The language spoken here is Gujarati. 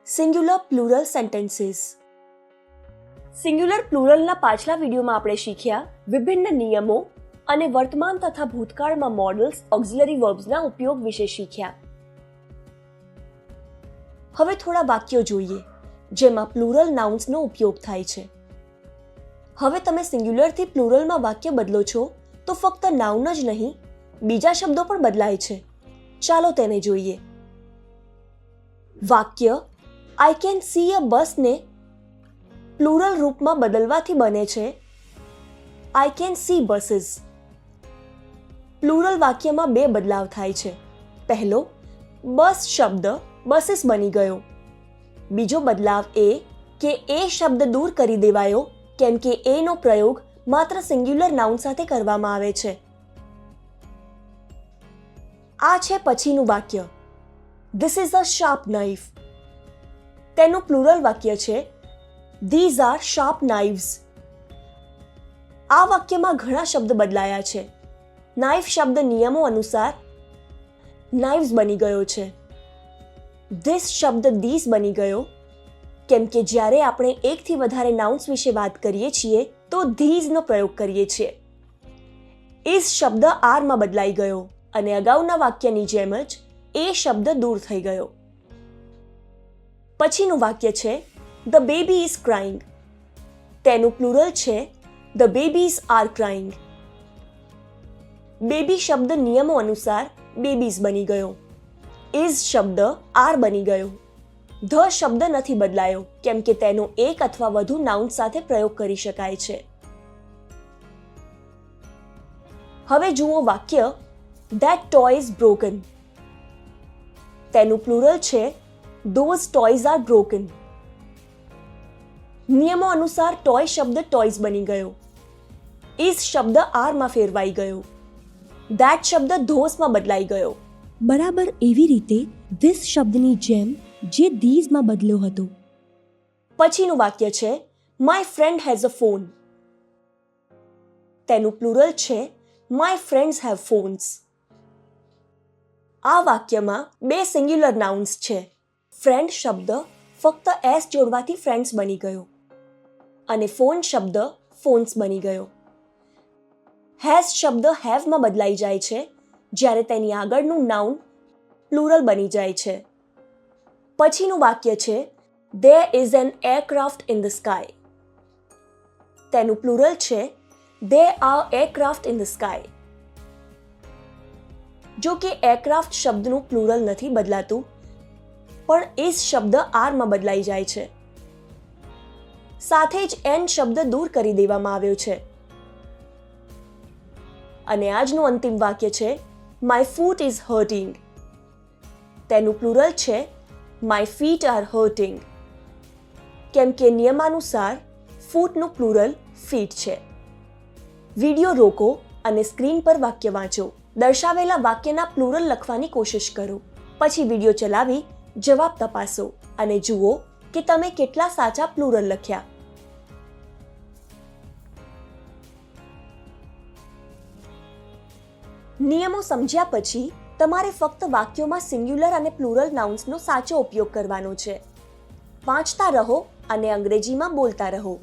Singular plural sentences. સિંગ્યુલર પ્લુરલના પાછલા વિડીયોમાં આપણે શીખ્યા વિભિન્ન નિયમો અને વર્તમાન તથા ભૂતકાળમાં મોડલ્સ ઓક્ઝિલરી વર્બ્સના ઉપયોગ વિશે શીખ્યા. હવે થોડા વાક્યો જોઈએ જેમાં પ્લુરલ નાઉન્સનો ઉપયોગ થાય છે. હવે તમે સિંગ્યુલરથી પ્લુરલમાં વાક્ય બદલો છો તો ફક્ત નાઉન જ નહીં, બીજા શબ્દો પણ બદલાય છે. ચાલો તેને જોઈએ. વાક્ય આઈ કેન સી અ બસને પ્લુરલ રૂપમાં બદલવાથી બને છે I can see buses. Plural વાક્યમાં બે બદલાવ થાય છે. પહેલો, બસ શબ્દ બસીસ બની ગયો. બીજો બદલાવ એ કે એ શબ્દ દૂર કરી દેવાયો કેમ કે એનો પ્રયોગ માત્ર સિંગ્યુલર નાઉન સાથે કરવામાં આવે છે. આ છે પછીનું વાક્ય, this is a sharp knife. તેનું પ્લુરલ વાક્ય છે ધીઝ આર શાર્પ નાઇવ્સ. આ વાક્યમાં ઘણા શબ્દ બદલાયા છે. નાઇફ શબ્દ નિયમો અનુસાર નાઇવ્સ બની ગયો છે. ધીસ શબ્દ ધીસ બની ગયો કેમ કે જ્યારે આપણે એકથી વધારે નાઉન્સ વિશે વાત કરીએ છીએ તો ધીઝનો પ્રયોગ કરીએ છીએ. ઇઝ શબ્દ આરમાં બદલાઈ ગયો અને અગાઉના વાક્યની જેમ જ એ શબ્દ દૂર થઈ ગયો. પછીનું વાક્ય છે ધ બેબી ઇઝ ક્રાઇંગ. તેનું પ્લુરલ છે the babies are crying. Baby શબ્દ નિયમો અનુસાર બેબીઝ બની ગયો. ઇઝ શબ્દ આર બની ગયો. ધ શબ્દ નથી બદલાયો કેમ કે તેનો એક અથવા વધુ નાઉન સાથે પ્રયોગ કરી શકાય છે. હવે જુઓ વાક્ય ધેટ ટોય ઇઝ બ્રોકન. તેનું પ્લુરલ છે ધોઝ ટોયઝ આર બ્રોકન. નિયમો અનુસાર ટોય શબ્દ ટોયઝ બની ગયો. ઇઝ શબ્દ આરમાં ફેરવાઈ ગયો. ધેટ શબ્દ ધોઝમાં બદલાઈ ગયો. બરાબર એવી રીતે ધીસ શબ્દની જેમ જે ધીઝમાં બદલ્યો હતો. પછીનું વાક્ય છે my friend has a phone. તેનું પ્લુરલ છે માય ફ્રેન્ડ્સ હેવ ફોન્સ. આ વાક્યમાં બે સિંગ્યુલર નાઉન્સ છે. ફ્રેન્ડ શબ્દ ફક્ત એસ જોડવાથી ફ્રેન્ડ્સ બની ગયો અને ફોન શબ્દ ફોન્સ બની ગયો. હેઝ શબ્દ હેવમાં બદલાઈ જાય છે જ્યારે તેની આગળનું નાઉન પ્લુરલ બની જાય છે. પછીનું વાક્ય છે there is an aircraft in the sky. તેનું પ્લુરલ છે there are aircraft in the sky. જો કે એરક્રાફ્ટ શબ્દનું પ્લુરલ નથી બદલાતું પણ ઇઝ શબ્દ આરમાં બદલાઈ જાય છે. સાથે જ એન શબ્દ દૂર કરી દેવામાં આવ્યો છે. અને આજનું અંતિમ વાક્ય છે માય ફૂટ ઇઝ હર્ટિંગ. તેનું પ્લુરલ છે માય ફીટ આર હર્ટિંગ કેમ કે નિયમાનુસાર ફૂટનું પ્લુરલ ફીટ છે. વિડિયો રોકો અને સ્ક્રીન પર વાક્ય વાંચો. દર્શાવેલા વાક્યના પ્લુરલ લખવાની કોશિશ કરો. પછી વિડિયો ચલાવી જવાબ તપાસો અને જુઓ કે તમે કેટલા સાચા પ્લુરલ લખ્યા. નિયમો સમજ્યા પછી તમારે ફક્ત વાક્યોમાં સિંગ્યુલર અને પ્લુરલ નાઉન્સનો સાચો ઉપયોગ કરવાનો છે. વાંચતા રહો અને અંગ્રેજીમાં બોલતા રહો.